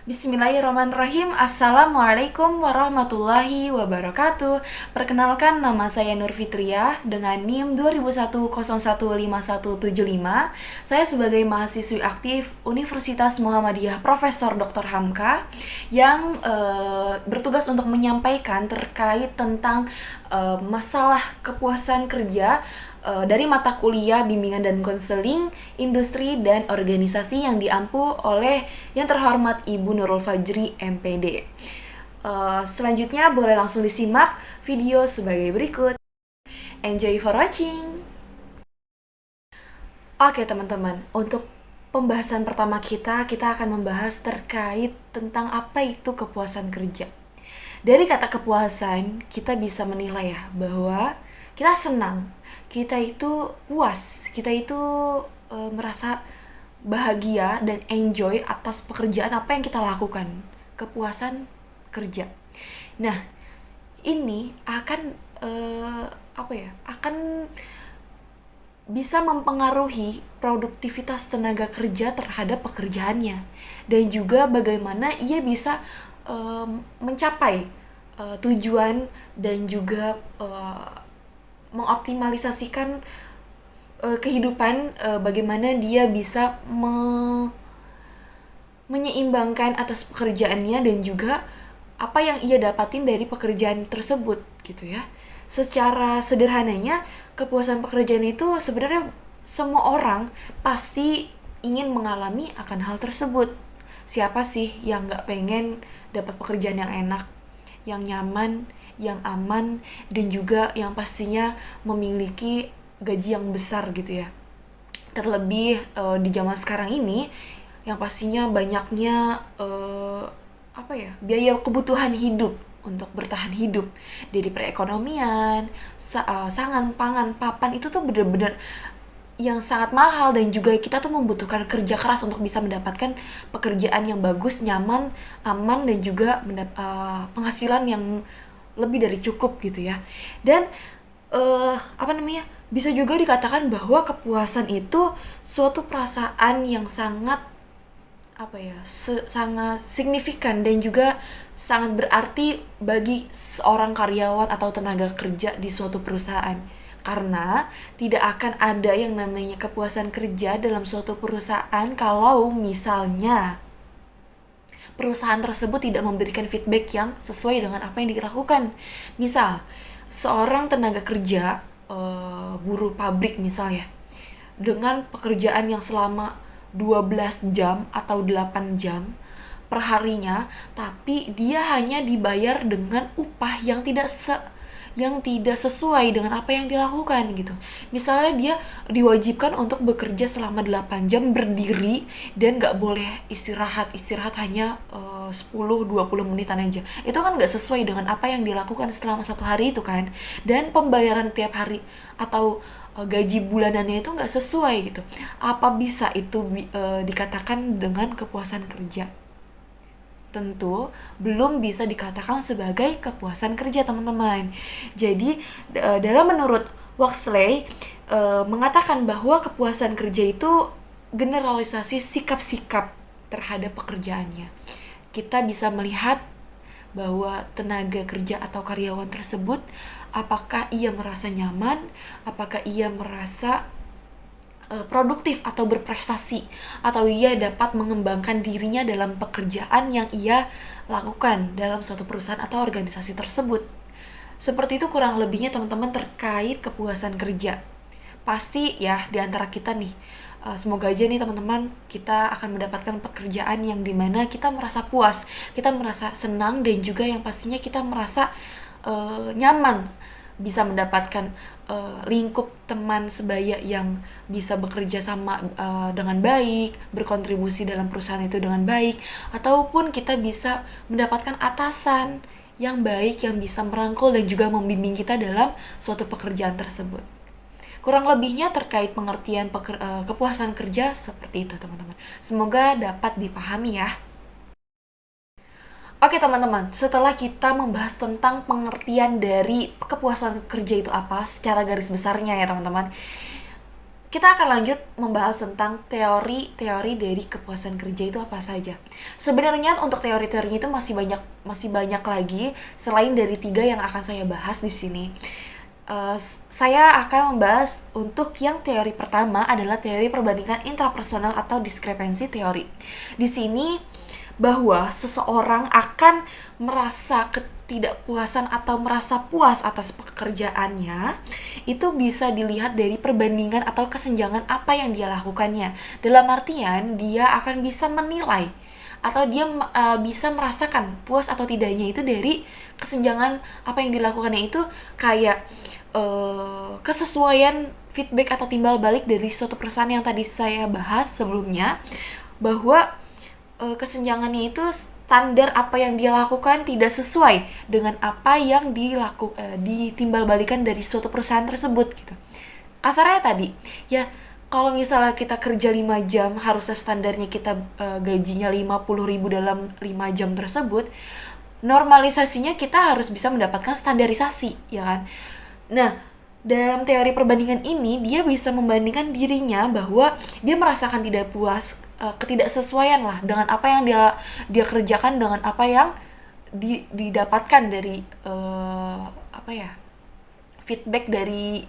Bismillahirrahmanirrahim. Assalamualaikum warahmatullahi wabarakatuh. Perkenalkan, nama saya Nur Fitriah dengan NIM 2021015175. Saya sebagai mahasiswi aktif Universitas Muhammadiyah Profesor Dr. Hamka yang bertugas untuk menyampaikan terkait tentang masalah kepuasan kerja dari mata kuliah bimbingan dan konseling industri dan organisasi yang diampu oleh yang terhormat Ibu Nurul Fajri MPD. Selanjutnya boleh langsung disimak video sebagai berikut. Enjoy for watching. Oke teman-teman, untuk pembahasan pertama kita akan membahas terkait tentang apa itu kepuasan kerja. Dari kata kepuasan, kita bisa menilai ya bahwa kita senang, kita itu puas, kita itu merasa bahagia dan enjoy atas pekerjaan apa yang kita lakukan. Kepuasan kerja. Nah, ini akan akan bisa mempengaruhi produktivitas tenaga kerja terhadap pekerjaannya dan juga bagaimana ia bisa mencapai tujuan dan juga mengoptimalisasikan kehidupan, bagaimana dia bisa menyeimbangkan atas pekerjaannya dan juga apa yang ia dapatin dari pekerjaan tersebut gitu ya. Secara sederhananya, kepuasan pekerjaan itu sebenarnya semua orang pasti ingin mengalami akan hal tersebut. Siapa sih yang gak pengen dapat pekerjaan yang enak, yang nyaman, yang aman, dan juga yang pastinya memiliki gaji yang besar gitu ya. Terlebih di zaman sekarang ini yang pastinya banyaknya biaya kebutuhan hidup untuk bertahan hidup, dari perekonomian, sangan, pangan, papan itu tuh bener-bener yang sangat mahal dan juga kita tuh membutuhkan kerja keras untuk bisa mendapatkan pekerjaan yang bagus, nyaman, aman dan juga penghasilan yang lebih dari cukup gitu ya. Dan bisa juga dikatakan bahwa kepuasan itu suatu perasaan yang sangat sangat signifikan dan juga sangat berarti bagi seorang karyawan atau tenaga kerja di suatu perusahaan. Karena tidak akan ada yang namanya kepuasan kerja dalam suatu perusahaan kalau misalnya perusahaan tersebut tidak memberikan feedback yang sesuai dengan apa yang dilakukan. Misal, seorang tenaga kerja, buruh pabrik misalnya, dengan pekerjaan yang selama 12 jam atau 8 jam perharinya, tapi dia hanya dibayar dengan upah yang tidak sesuai dengan apa yang dilakukan gitu. Misalnya dia diwajibkan untuk bekerja selama 8 jam berdiri dan gak boleh istirahat hanya 10-20 menitan aja. Itu kan gak sesuai dengan apa yang dilakukan selama satu hari itu kan. Dan pembayaran tiap hari atau gaji bulanannya itu nggak sesuai gitu. Apa bisa itu dikatakan dengan kepuasan kerja? Tentu belum bisa dikatakan sebagai kepuasan kerja teman-teman. Jadi dalam menurut Huxley mengatakan bahwa kepuasan kerja itu generalisasi sikap-sikap terhadap pekerjaannya. Kita bisa melihat bahwa tenaga kerja atau karyawan tersebut apakah ia merasa nyaman, apakah ia merasa produktif atau berprestasi, atau ia dapat mengembangkan dirinya dalam pekerjaan yang ia lakukan dalam suatu perusahaan atau organisasi tersebut. Seperti itu kurang lebihnya teman-teman terkait kepuasan kerja. Pasti ya di antara kita nih, semoga aja nih teman-teman kita akan mendapatkan pekerjaan yang dimana kita merasa puas, kita merasa senang dan juga yang pastinya kita merasa nyaman, bisa mendapatkan lingkup teman sebaya yang bisa bekerja sama dengan baik, berkontribusi dalam perusahaan itu dengan baik, ataupun kita bisa mendapatkan atasan yang baik yang bisa merangkul dan juga membimbing kita dalam suatu pekerjaan tersebut. Kurang lebihnya terkait pengertian kepuasan kerja seperti itu teman-teman. Semoga dapat dipahami ya. Oke teman-teman, setelah kita membahas tentang pengertian dari kepuasan kerja itu apa secara garis besarnya ya teman-teman, kita akan lanjut membahas tentang teori-teori dari kepuasan kerja itu apa saja. Sebenarnya untuk teori-teorinya itu masih banyak lagi selain dari 3 yang akan saya bahas di sini. Saya akan membahas untuk yang teori pertama adalah teori perbandingan intrapersonal atau diskrepensi teori. Di sini bahwa seseorang akan merasa ketidakpuasan atau merasa puas atas pekerjaannya itu bisa dilihat dari perbandingan atau kesenjangan apa yang dia lakukannya. Dalam artian dia akan bisa menilai atau dia bisa merasakan puas atau tidaknya itu dari kesenjangan apa yang dilakukannya itu kayak kesesuaian feedback atau timbal balik dari suatu perusahaan yang tadi saya bahas sebelumnya, bahwa kesenjangannya itu standar apa yang dia lakukan tidak sesuai dengan apa yang ditimbal balikan dari suatu perusahaan tersebut gitu. Kasarnya tadi ya, kalau misalnya kita kerja 5 jam harusnya standarnya kita gajinya 50.000 dalam 5 jam tersebut, normalisasinya kita harus bisa mendapatkan standarisasi, ya kan? Nah, dalam teori perbandingan ini dia bisa membandingkan dirinya bahwa dia merasakan tidak puas, ketidaksesuaian lah dengan apa yang dia kerjakan dengan apa yang didapatkan dari feedback dari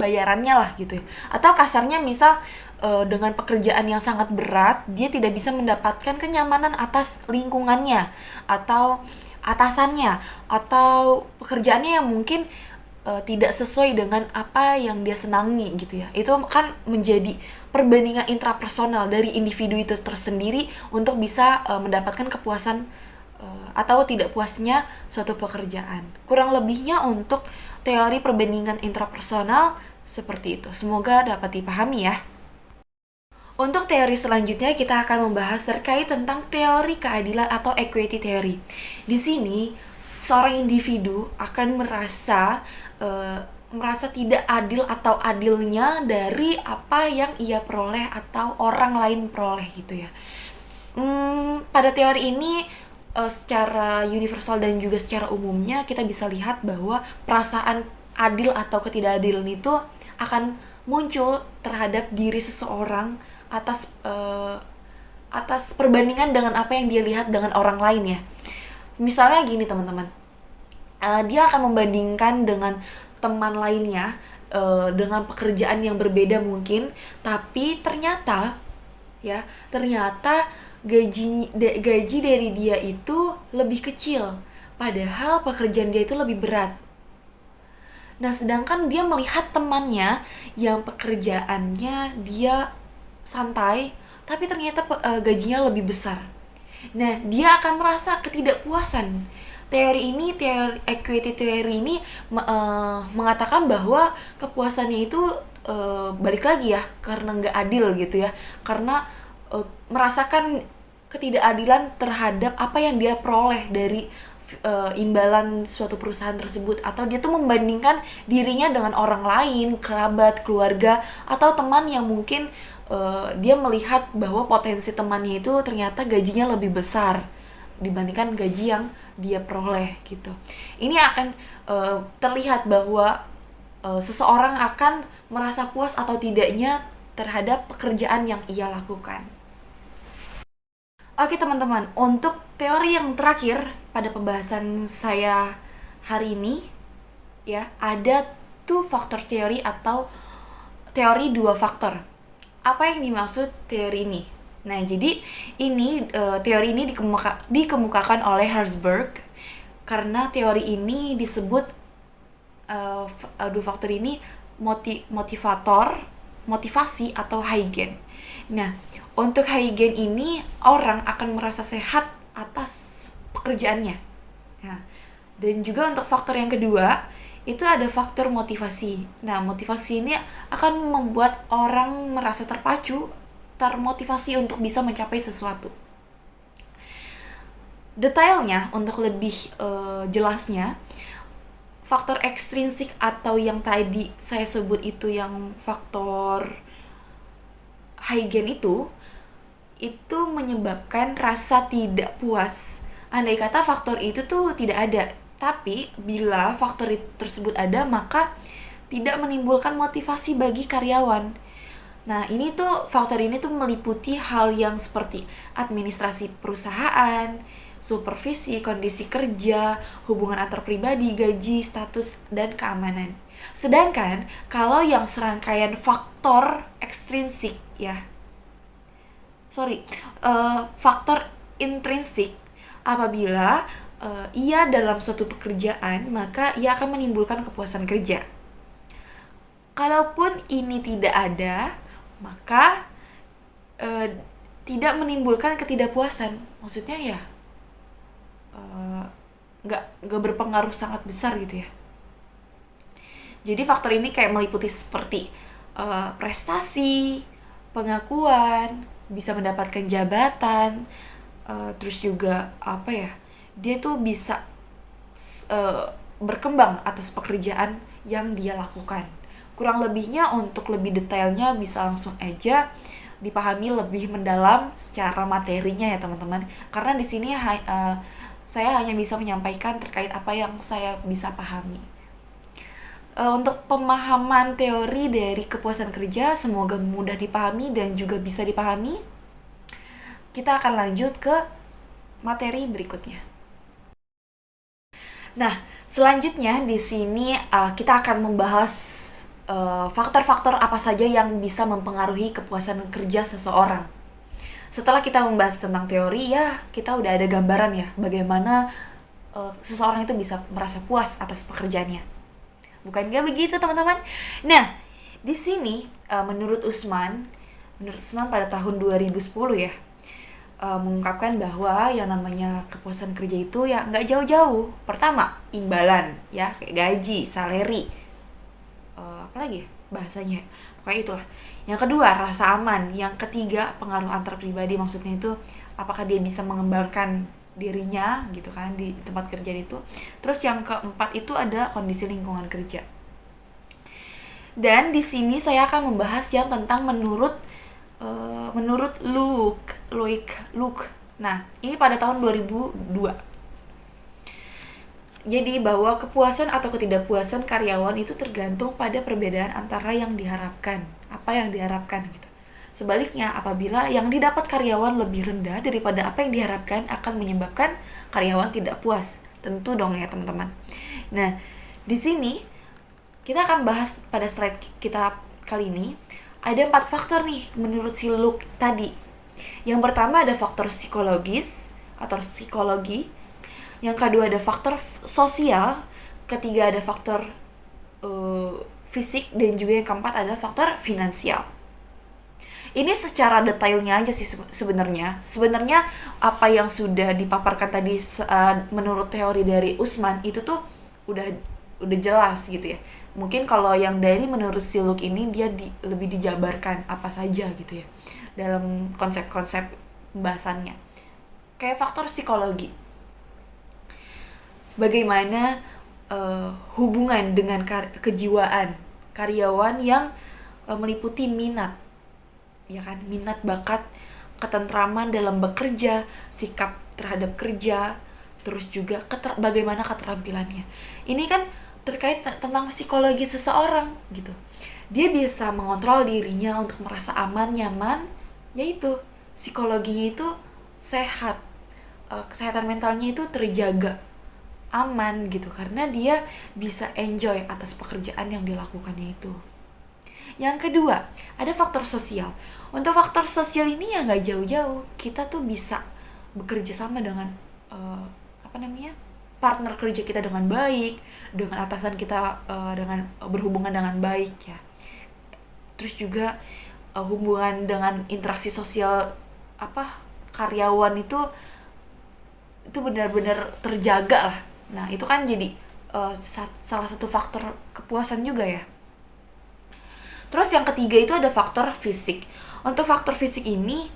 bayarannya lah gitu ya. Atau kasarnya misal dengan pekerjaan yang sangat berat dia tidak bisa mendapatkan kenyamanan atas lingkungannya atau atasannya, atau pekerjaannya yang mungkin tidak sesuai dengan apa yang dia senangi gitu ya. Itu kan menjadi perbandingan intrapersonal dari individu itu tersendiri untuk bisa mendapatkan kepuasan atau tidak puasnya suatu pekerjaan. Kurang lebihnya untuk teori perbandingan intrapersonal seperti itu. Semoga dapat dipahami ya. Untuk teori selanjutnya kita akan membahas terkait tentang teori keadilan atau equity theory. Di sini seorang individu akan merasa tidak adil atau adilnya dari apa yang ia peroleh atau orang lain peroleh gitu ya. Pada teori ini secara universal dan juga secara umumnya kita bisa lihat bahwa perasaan adil atau ketidakadilan itu akan muncul terhadap diri seseorang atas perbandingan dengan apa yang dia lihat dengan orang lain ya. Misalnya gini teman-teman, dia akan membandingkan dengan teman lainnya dengan pekerjaan yang berbeda mungkin, tapi ternyata gaji dari dia itu lebih kecil, padahal pekerjaan dia itu lebih berat. Nah, sedangkan dia melihat temannya yang pekerjaannya dia santai, tapi ternyata gajinya lebih besar. Nah, dia akan merasa ketidakpuasan. Teori equity theory ini mengatakan bahwa kepuasannya itu balik lagi ya, karena nggak adil gitu ya, karena merasakan ketidakadilan terhadap apa yang dia peroleh dari imbalan suatu perusahaan tersebut, atau dia tuh membandingkan dirinya dengan orang lain, kerabat, keluarga, atau teman yang mungkin dia melihat bahwa potensi temannya itu ternyata gajinya lebih besar dibandingkan gaji yang dia peroleh gitu. Ini akan terlihat bahwa seseorang akan merasa puas atau tidaknya terhadap pekerjaan yang ia lakukan. Oke teman-teman, untuk teori yang terakhir pada pembahasan saya hari ini ya, ada two factor theory atau teori 2 faktor. Apa yang dimaksud teori ini? Nah, jadi teori ini dikemukakan oleh Herzberg karena teori ini disebut 2 faktor ini motivasi atau Heigen. Nah, untuk Heigen ini orang akan merasa sehat atas pekerjaannya. Nah, dan juga untuk faktor yang kedua itu ada faktor motivasi. Nah, motivasi ini akan membuat orang merasa termotivasi untuk bisa mencapai sesuatu. Detailnya, untuk lebih jelasnya, faktor ekstrinsik atau yang tadi saya sebut itu yang faktor Heigen itu menyebabkan rasa tidak puas. Andai kata faktor itu tuh tidak ada, tapi bila faktor tersebut ada, maka tidak menimbulkan motivasi bagi karyawan. Nah, ini tuh faktor ini tuh meliputi hal yang seperti administrasi perusahaan, supervisi, kondisi kerja, hubungan antar pribadi, gaji, status, dan keamanan. Sedangkan kalau yang serangkaian faktor ekstrinsik ya, faktor intrinsik, apabila ia dalam suatu pekerjaan, maka ia akan menimbulkan kepuasan kerja. Kalaupun ini tidak ada, maka tidak menimbulkan ketidakpuasan. Maksudnya ya nggak berpengaruh sangat besar gitu ya. Jadi faktor ini kayak meliputi seperti prestasi, pengakuan, bisa mendapatkan jabatan, terus juga apa ya, dia tuh bisa berkembang atas pekerjaan yang dia lakukan. Kurang lebihnya untuk lebih detailnya bisa langsung aja dipahami lebih mendalam secara materinya ya teman-teman. Karena di sini saya hanya bisa menyampaikan terkait apa yang saya bisa pahami. Untuk pemahaman teori dari kepuasan kerja semoga mudah dipahami dan juga bisa dipahami. Kita akan lanjut ke materi berikutnya. Nah, selanjutnya di sini kita akan membahas faktor-faktor apa saja yang bisa mempengaruhi kepuasan kerja seseorang. Setelah kita membahas tentang teori, ya kita udah ada gambaran ya bagaimana seseorang itu bisa merasa puas atas pekerjaannya. Bukan nggak begitu teman-teman? Nah, di sini menurut Usman pada tahun 2010 ya, mengungkapkan bahwa yang namanya kepuasan kerja itu ya nggak jauh-jauh. Pertama, imbalan ya, kayak gaji, salary, apalagi bahasanya, pokoknya itulah. Yang kedua, rasa aman. Yang ketiga, pengaruh antar pribadi. Maksudnya itu apakah dia bisa mengembangkan dirinya gitu kan di tempat kerja itu. Terus yang keempat itu ada kondisi lingkungan kerja. Dan di sini saya akan membahas yang tentang menurut Luke. Nah, ini pada tahun 2002. Jadi bahwa kepuasan atau ketidakpuasan karyawan itu tergantung pada perbedaan antara yang diharapkan, apa yang diharapkan gitu. Sebaliknya, apabila yang didapat karyawan lebih rendah daripada apa yang diharapkan akan menyebabkan karyawan tidak puas. Tentu dong ya teman-teman. Nah, di sini kita akan bahas pada slide kita kali ini ada 4 faktor nih menurut si Luke tadi. Yang pertama ada faktor psikologis atau psikologi. Yang kedua ada faktor sosial, ketiga ada faktor fisik, dan juga yang keempat ada faktor finansial. Ini secara detailnya aja sih sebenarnya. Sebenarnya apa yang sudah dipaparkan tadi menurut teori dari Usman itu tuh udah jelas gitu ya. Mungkin kalau yang dari menurut si Luke ini dia lebih dijabarkan apa saja gitu ya dalam konsep-konsep pembahasannya. Kayak faktor psikologi. Bagaimana hubungan dengan kejiwaan karyawan yang meliputi minat, ya kan, minat, bakat, ketentraman dalam bekerja, sikap terhadap kerja, terus juga bagaimana keterampilannya. Ini kan terkait tentang psikologi seseorang gitu. Dia bisa mengontrol dirinya untuk merasa aman, nyaman, yaitu psikologinya itu sehat, kesehatan mentalnya itu terjaga, aman gitu, karena dia bisa enjoy atas pekerjaan yang dilakukannya itu. Yang kedua, ada faktor sosial. Untuk faktor sosial ini ya nggak jauh-jauh, kita tuh bisa bekerja sama dengan partner kerja kita dengan baik, dengan atasan kita dengan berhubungan dengan baik ya. Terus juga hubungan dengan interaksi sosial karyawan itu benar-benar terjaga lah. Nah, itu kan jadi salah satu faktor kepuasan juga ya. Terus yang ketiga itu ada faktor fisik. Untuk faktor fisik ini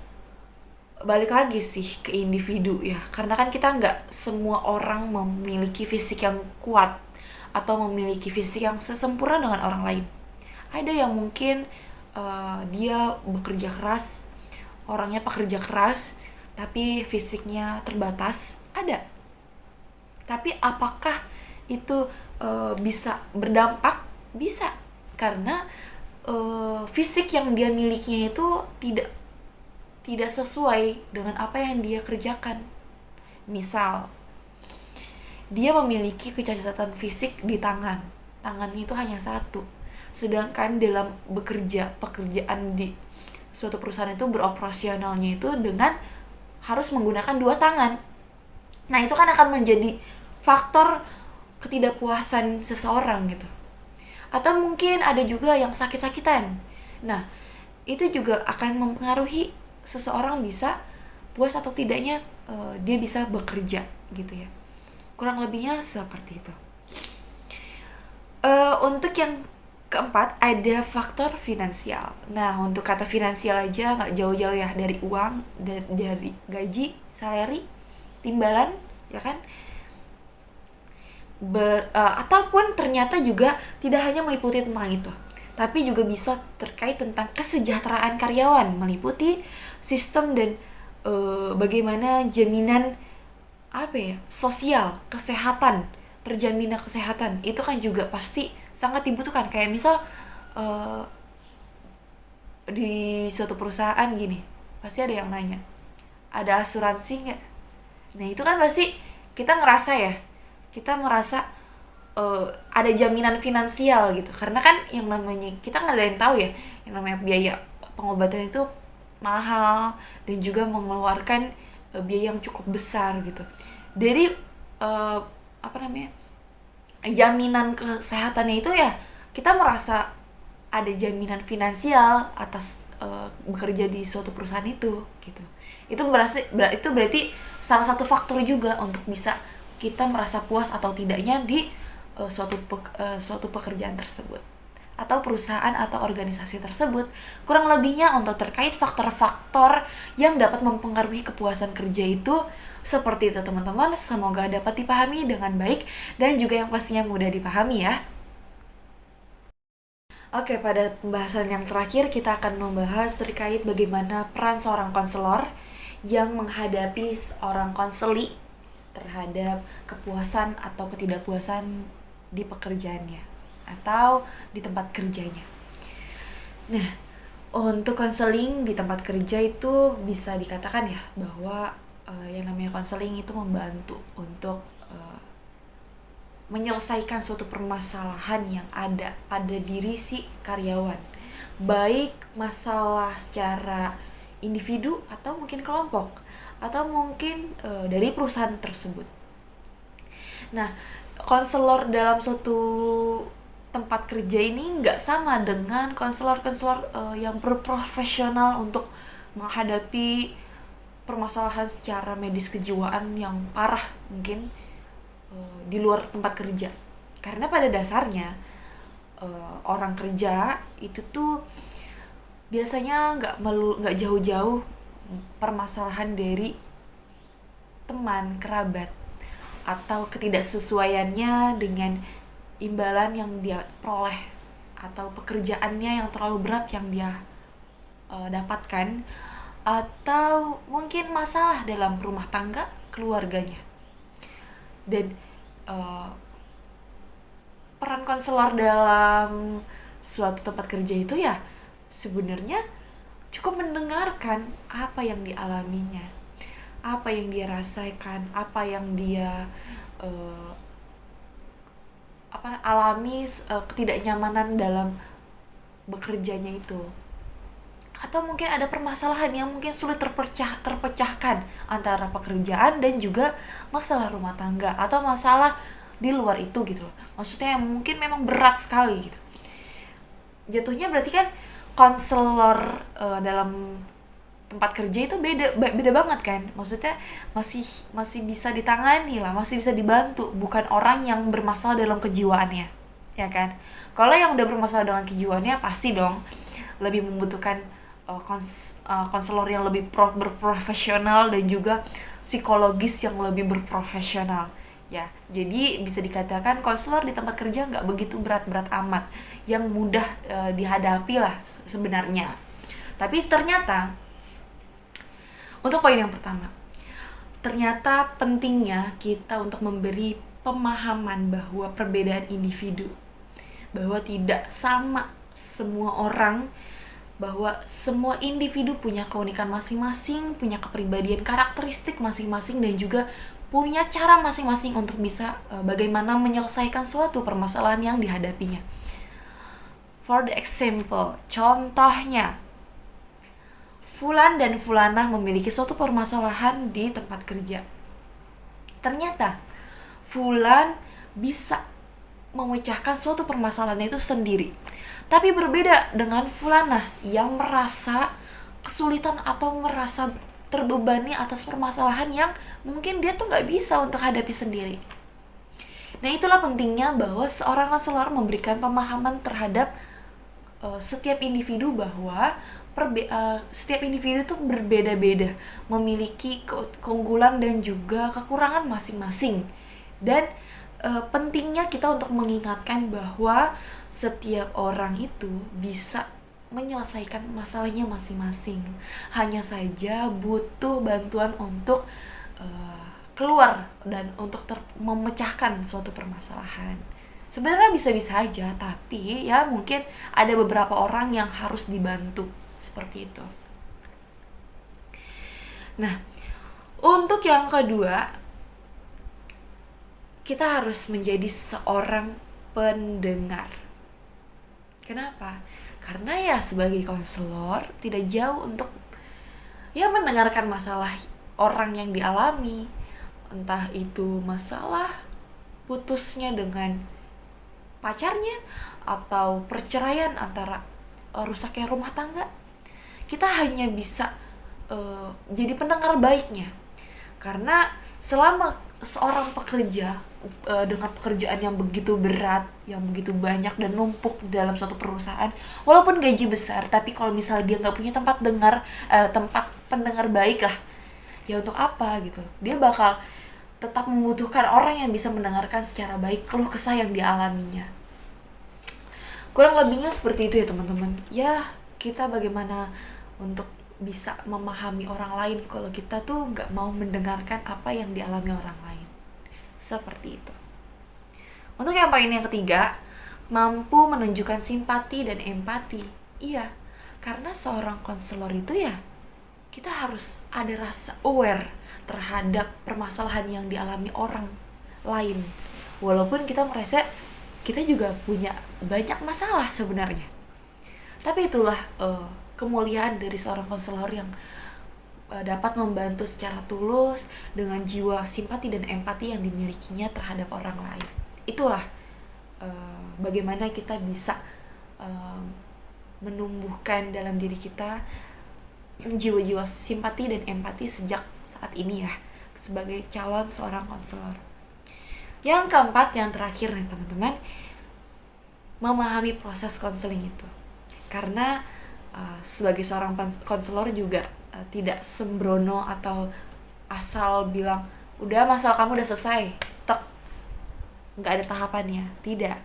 balik lagi sih ke individu ya. Karena kan kita nggak semua orang memiliki fisik yang kuat atau memiliki fisik yang sesempurna dengan orang lain. Ada yang mungkin dia bekerja keras, orangnya pekerja keras, tapi fisiknya terbatas. Ada. Tapi apakah itu bisa berdampak? Bisa. Karena fisik yang dia milikinya itu tidak sesuai dengan apa yang dia kerjakan. Misal dia memiliki kecacatan fisik di tangannya itu hanya satu, sedangkan dalam pekerjaan di suatu perusahaan itu beroperasionalnya itu dengan harus menggunakan dua tangan. Nah itu kan akan menjadi faktor ketidakpuasan seseorang gitu. Atau mungkin ada juga yang sakit-sakitan. Nah itu juga akan mempengaruhi seseorang bisa puas atau tidaknya dia bisa bekerja gitu ya. Kurang lebihnya seperti itu. Untuk yang keempat ada faktor finansial. Nah untuk kata finansial aja nggak jauh-jauh ya dari uang, dari gaji, salary, timbalan, ya kan? Ataupun ternyata juga tidak hanya meliputi tentang itu, tapi juga bisa terkait tentang kesejahteraan karyawan, meliputi sistem dan bagaimana jaminan sosial, kesehatan, terjaminnya kesehatan itu kan juga pasti sangat dibutuhkan. Kayak misal di suatu perusahaan gini, pasti ada yang nanya, ada asuransi nggak? Nah itu kan pasti kita merasa ada jaminan finansial gitu, karena kan yang namanya kita nggak ada yang tahu ya, yang namanya biaya pengobatan itu mahal dan juga mengeluarkan biaya yang cukup besar gitu. Dari jaminan kesehatannya itu ya kita merasa ada jaminan finansial atas bekerja di suatu perusahaan itu gitu. Itu berarti salah satu faktor juga untuk bisa kita merasa puas atau tidaknya di suatu pekerjaan tersebut atau perusahaan atau organisasi tersebut. Kurang lebihnya untuk terkait faktor-faktor yang dapat mempengaruhi kepuasan kerja itu seperti itu teman-teman. Semoga dapat dipahami dengan baik dan juga yang pastinya mudah dipahami ya. Oke, pada pembahasan yang terakhir kita akan membahas terkait bagaimana peran seorang konselor yang menghadapi seorang konseli terhadap kepuasan atau ketidakpuasan di pekerjaannya atau di tempat kerjanya. Nah, untuk konseling di tempat kerja itu bisa dikatakan ya bahwa yang namanya konseling itu membantu untuk menyelesaikan suatu permasalahan yang ada pada diri si karyawan, baik masalah secara individu atau mungkin kelompok atau mungkin dari perusahaan tersebut. Nah, konselor dalam suatu tempat kerja ini nggak sama dengan konselor-konselor yang berprofesional untuk menghadapi permasalahan secara medis kejiwaan yang parah mungkin di luar tempat kerja. Karena pada dasarnya orang kerja itu tuh biasanya nggak jauh-jauh permasalahan dari teman, kerabat, atau ketidaksesuaiannya dengan imbalan yang dia peroleh atau pekerjaannya yang terlalu berat yang dia dapatkan, atau mungkin masalah dalam rumah tangga keluarganya. Dan peran konselor dalam suatu tempat kerja itu ya sebenarnya cukup mendengarkan apa yang dialaminya, apa yang dia rasakan, apa yang dia alami, ketidaknyamanan dalam bekerjanya itu. Atau mungkin ada permasalahan yang mungkin sulit terpecahkan antara pekerjaan dan juga masalah rumah tangga atau masalah di luar itu gitu loh. Maksudnya yang mungkin memang berat sekali gitu. Jatuhnya berarti kan konselor dalam tempat kerja itu beda banget kan. Maksudnya masih bisa ditangani lah, masih bisa dibantu, bukan orang yang bermasalah dalam kejiwaannya, ya kan? Kalau yang udah bermasalah dengan kejiwaannya pasti dong lebih membutuhkan konselor yang lebih berprofesional dan juga psikologis yang lebih berprofesional ya. Jadi bisa dikatakan konselor di tempat kerja nggak begitu berat-berat amat, yang mudah dihadapi lah sebenarnya. Tapi ternyata untuk poin yang pertama, ternyata pentingnya kita untuk memberi pemahaman bahwa perbedaan individu, bahwa tidak sama semua orang, bahwa semua individu punya keunikan masing-masing, punya kepribadian karakteristik masing-masing, dan juga punya cara masing-masing untuk bisa bagaimana menyelesaikan suatu permasalahan yang dihadapinya. For the example, contohnya, Fulan dan Fulanah memiliki suatu permasalahan di tempat kerja. Ternyata Fulan bisa memecahkan suatu permasalahan itu sendiri, tapi berbeda dengan Fulanah yang merasa kesulitan atau merasa terbebani atas permasalahan yang mungkin dia tuh nggak bisa untuk hadapi sendiri. Nah, itulah pentingnya bahwa seorang konselor memberikan pemahaman terhadap setiap individu, bahwa setiap individu tuh berbeda-beda, memiliki keunggulan dan juga kekurangan masing-masing. Dan pentingnya kita untuk mengingatkan bahwa setiap orang itu bisa menyelesaikan masalahnya masing-masing. Hanya saja butuh bantuan untuk keluar dan untuk memecahkan suatu permasalahan. Sebenarnya bisa-bisa aja, tapi ya mungkin ada beberapa orang yang harus dibantu seperti itu. Nah, untuk yang kedua, kita harus menjadi seorang pendengar. Kenapa? Karena ya sebagai konselor tidak jauh untuk ya mendengarkan masalah orang yang dialami, entah itu masalah putusnya dengan pacarnya atau perceraian antara rusaknya rumah tangga. Kita hanya bisa jadi pendengar baiknya, karena selama seorang pekerja dengan pekerjaan yang begitu berat, yang begitu banyak dan numpuk dalam suatu perusahaan, walaupun gaji besar, tapi kalau misalnya dia nggak punya tempat pendengar baik lah, ya untuk apa gitu. Dia bakal tetap membutuhkan orang yang bisa mendengarkan secara baik keluh kesah yang dialaminya. Kurang lebihnya seperti itu ya teman-teman. Ya, kita bagaimana untuk bisa memahami orang lain kalau kita tuh nggak mau mendengarkan apa yang dialami orang lain. Seperti itu. Untuk yang poin yang ketiga, mampu menunjukkan simpati dan empati. Iya, karena seorang konselor itu ya, kita harus ada rasa aware terhadap permasalahan yang dialami orang lain. Walaupun kita merasa kita juga punya banyak masalah sebenarnya. Tapi itulah kemuliaan dari seorang konselor yang dapat membantu secara tulus dengan jiwa simpati dan empati yang dimilikinya terhadap orang lain. Itulah bagaimana kita bisa menumbuhkan dalam diri kita jiwa-jiwa simpati dan empati sejak saat ini ya, sebagai calon seorang konselor. Yang keempat, yang terakhir nih teman-teman, memahami proses konseling itu. Karena sebagai seorang konselor juga tidak sembrono atau asal bilang udah masalah kamu udah selesai, nggak ada tahapannya, tidak.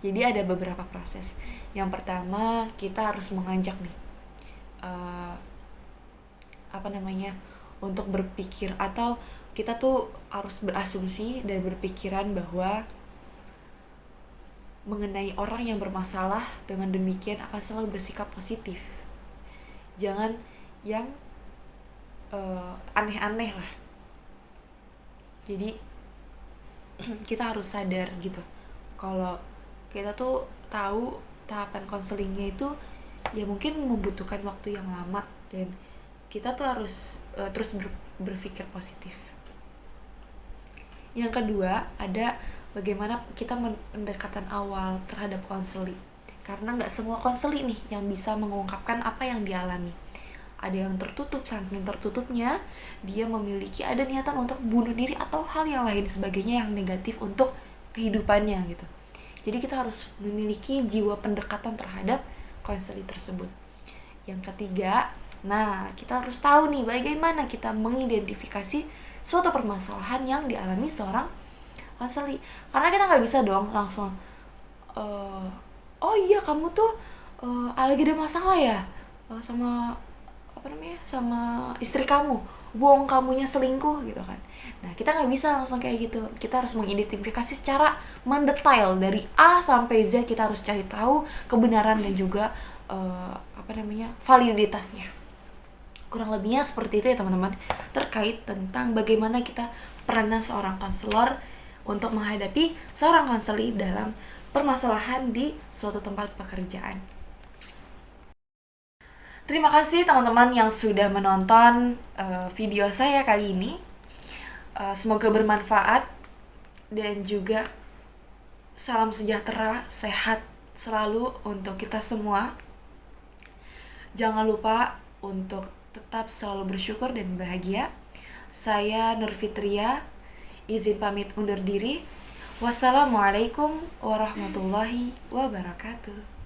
Jadi ada beberapa proses. Yang pertama, kita harus mengajak nih untuk berpikir, atau kita tuh harus berasumsi dan berpikiran bahwa mengenai orang yang bermasalah, dengan demikian akan selalu bersikap positif. Jangan yang aneh-aneh lah. Jadi kita harus sadar gitu, kalau kita tuh tahu tahapan konselingnya itu ya mungkin membutuhkan waktu yang lama, dan kita tuh harus terus berpikir positif. Yang kedua, ada bagaimana kita pendekatan awal terhadap konseling. Karena nggak semua konseling nih yang bisa mengungkapkan apa yang dialami. Ada yang tertutup, saking tertutupnya dia memiliki ada niatan untuk bunuh diri atau hal yang lain sebagainya yang negatif untuk kehidupannya gitu. Jadi kita harus memiliki jiwa pendekatan terhadap konseling tersebut. Yang ketiga, nah kita harus tahu nih bagaimana kita mengidentifikasi suatu permasalahan yang dialami seorang konseling. Karena kita nggak bisa dong langsung oh iya kamu tuh lagi ada masalah ya sama sama istri kamu. wong kamunya selingkuh gitu kan. Nah, kita nggak bisa langsung kayak gitu. Kita harus mengidentifikasi secara mendetail dari A sampai Z. Kita harus cari tahu kebenaran dan juga validitasnya. Kurang lebihnya seperti itu ya teman-teman, terkait tentang bagaimana kita peranan seorang konselor untuk menghadapi seorang konseli dalam permasalahan di suatu tempat pekerjaan. Terima kasih teman-teman yang sudah menonton video saya kali ini. Semoga bermanfaat dan juga salam sejahtera, sehat selalu untuk kita semua. Jangan lupa untuk tetap selalu bersyukur dan bahagia. Saya Nur Fitria, izin pamit undur diri. Wassalamualaikum warahmatullahi wabarakatuh.